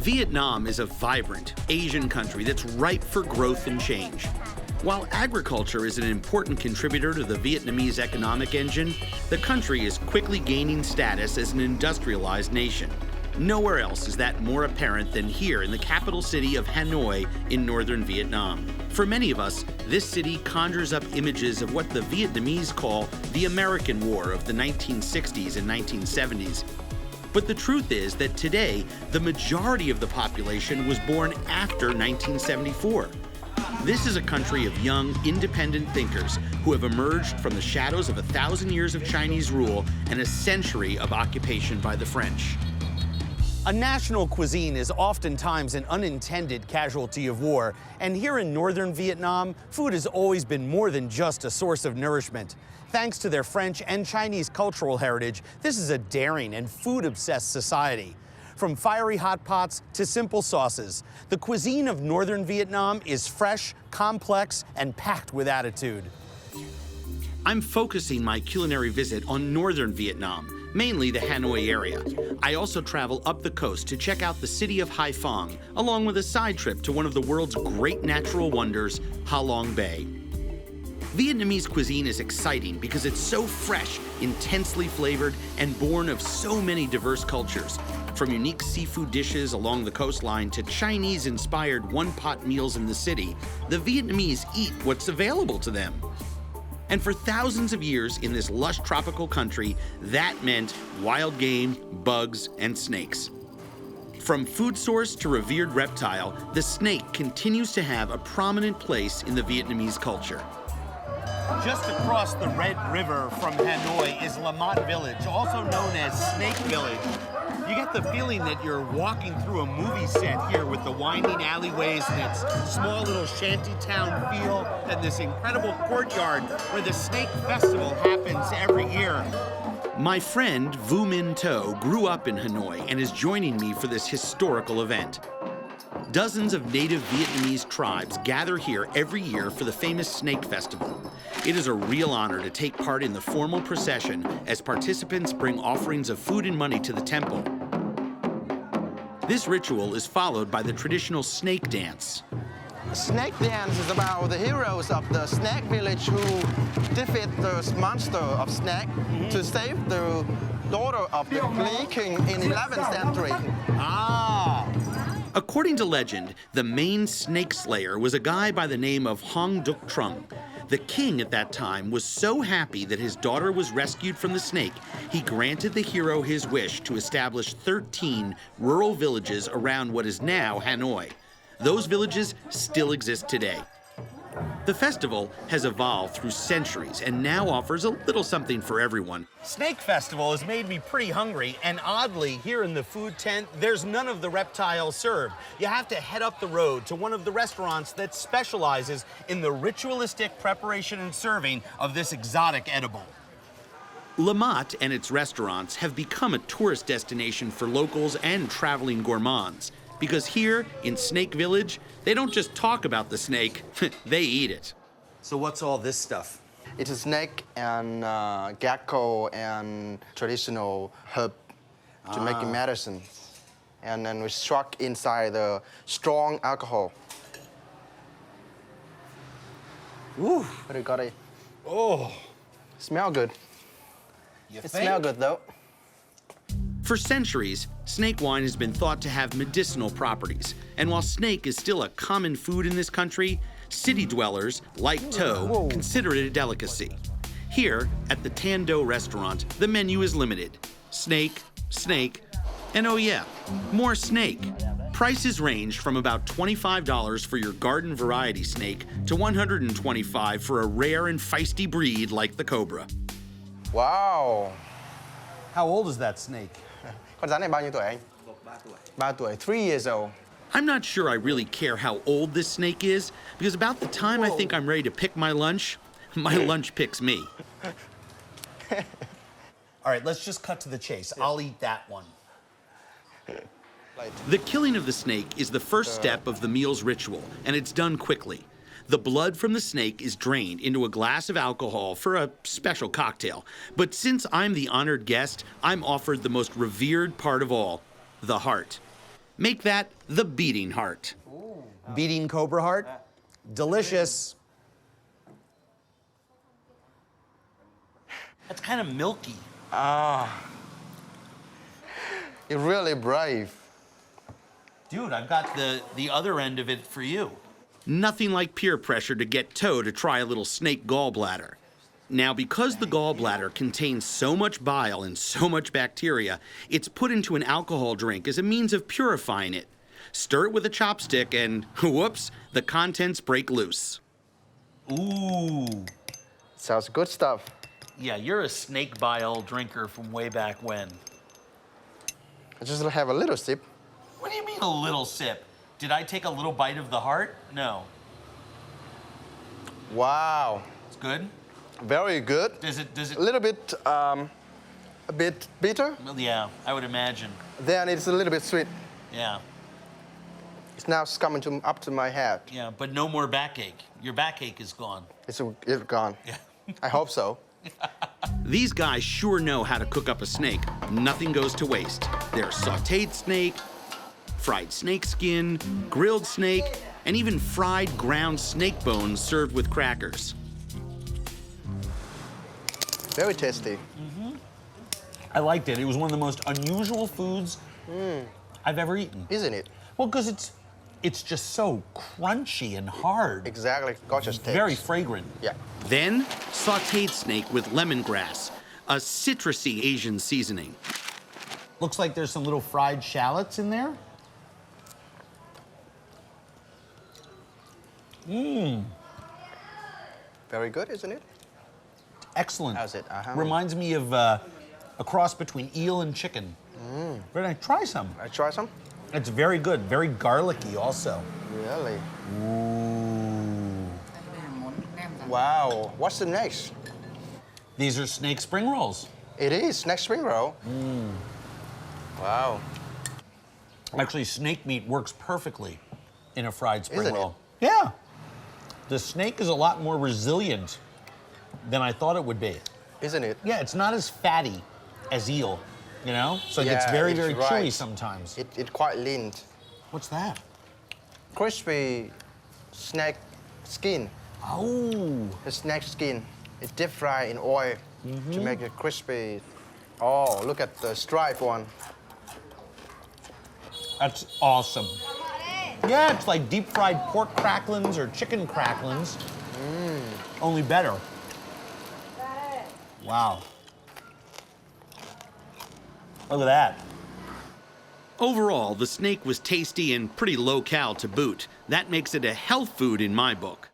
Vietnam is a vibrant Asian country that's ripe for growth and change. While agriculture is an important contributor to the Vietnamese economic engine, the country is quickly gaining status as an industrialized nation. Nowhere else is that more apparent than here in the capital city of Hanoi in northern Vietnam. For many of us, this city conjures up images of what the Vietnamese call the American War of the 1960s and 1970s. But the truth is that today, the majority of the population was born after 1974. This is a country of young, independent thinkers who have emerged from the shadows of 1,000 years of Chinese rule and a century of occupation by the French. A national cuisine is oftentimes an unintended casualty of war, and here in northern Vietnam, food has always been more than just a source of nourishment. Thanks to their French and Chinese cultural heritage, this is a daring and food-obsessed society. From fiery hot pots to simple sauces, the cuisine of northern Vietnam is fresh, complex, and packed with attitude. I'm focusing my culinary visit on northern Vietnam, mainly the Hanoi area. I also travel up the coast to check out the city of Hai Phong, along with a side trip to one of the world's great natural wonders, Ha Long Bay. Vietnamese cuisine is exciting because it's so fresh, intensely flavored, and born of so many diverse cultures. From unique seafood dishes along the coastline to Chinese-inspired one-pot meals in the city, the Vietnamese eat what's available to them. And for thousands of years in this lush tropical country, that meant wild game, bugs, and snakes. From food source to revered reptile, the snake continues to have a prominent place in the Vietnamese culture. Just across the Red River from Hanoi is Lamont Village, also known as Snake Village. You get the feeling that you're walking through a movie set here with the winding alleyways and its small little shanty town feel and this incredible courtyard where the Snake Festival happens every year. My friend Vu Minh To grew up in Hanoi and is joining me for this historical event. Dozens of native Vietnamese tribes gather here every year for the famous Snake Festival. It is a real honor to take part in the formal procession as participants bring offerings of food and money to the temple. This ritual is followed by the traditional snake dance. Snake dance is about the heroes of the Snake Village who defeat the monster of snake to save the daughter of the Lee King in 11th century. According to legend, the main snake slayer was a guy by the name of Hong Duc Trung. The king at that time was so happy that his daughter was rescued from the snake, he granted the hero his wish to establish 13 rural villages around what is now Hanoi. Those villages still exist today. The festival has evolved through centuries and now offers a little something for everyone. Snake Festival has made me pretty hungry, and oddly, here in the food tent, there's none of the reptiles served. You have to head up the road to one of the restaurants that specializes in the ritualistic preparation and serving of this exotic edible. Lamont and its restaurants have become a tourist destination for locals and traveling gourmands. Because here in Snake Village, they don't just talk about the snake, they eat it. So what's all this stuff? It is snake and gecko and traditional herb to make medicine. And then we struck inside the strong alcohol. Woo! But it got it. Oh! Smell good. It smells good though. For centuries, snake wine has been thought to have medicinal properties. And while snake is still a common food in this country, city dwellers, like To, consider it a delicacy. Here, at the Tan Do restaurant, the menu is limited. Snake, snake, and oh yeah, more snake. Prices range from about $25 for your garden variety snake to $125 for a rare and feisty breed like the cobra. Wow. How old is that snake? Con rắn này bao nhiêu tuổi anh? 3 tuổi, 3 years old. I'm not sure I really care how old this snake is, because about the time I think I'm ready to pick my lunch picks me. All right, let's just cut to the chase. I'll eat that one. The killing of the snake is the first step of the meal's ritual, and it's done quickly. The blood from the snake is drained into a glass of alcohol for a special cocktail. But since I'm the honored guest, I'm offered the most revered part of all, the heart. Make that the beating heart. Beating cobra heart? Delicious. That's kind of milky. You're really brave. Dude, I've got the other end of it for you. Nothing like peer pressure to get Toe to try a little snake gallbladder. Now, because the gallbladder contains so much bile and so much bacteria, it's put into an alcohol drink as a means of purifying it. Stir it with a chopstick and, whoops, the contents break loose. Ooh. Sounds good stuff. Yeah, you're a snake bile drinker from way back when. I just have a little sip. What do you mean a little sip? Did I take a little bite of the heart? No. Wow. It's good? Very good. Does it? A little bit, a bit bitter. Well, yeah, I would imagine. Then it's a little bit sweet. Yeah. It's now coming up to my head. Yeah, but no more backache. Your backache is gone. It's gone. Yeah. I hope so. These guys sure know how to cook up a snake. Nothing goes to waste. There's sautéed snake, fried snake skin, grilled snake, and even fried ground snake bones served with crackers. Very tasty. I liked it. It was one of the most unusual foods I've ever eaten. Isn't it? Well, because it's just so crunchy and hard. Exactly. Gorgeous taste. Very fragrant. Yeah. Then, sautéed snake with lemongrass, a citrusy Asian seasoning. Looks like there's some little fried shallots in there. Very good, isn't it? Excellent. How's it? Reminds me of a cross between eel and chicken. Very nice. Try some. I try some? It's very good. Very garlicky also. Really? Ooh. Wow. What's the next? These are snake spring rolls. It is snack spring roll. Wow. Actually, snake meat works perfectly in a fried spring Isn't it? roll. Yeah. The snake is a lot more resilient than I thought it would be. Isn't it? Yeah, it's not as fatty as eel, you know? So it gets Yeah, very, it's very right. chewy sometimes. It quite lean. What's that? Crispy snack skin. Oh. The snack skin. It's deep fried in oil to make it crispy. Oh, look at the striped one. That's awesome. Yeah, it's like deep fried pork cracklings or chicken cracklings. Only better. Wow. Look at that. Overall, the snake was tasty and pretty low-cal to boot. That makes it a health food in my book.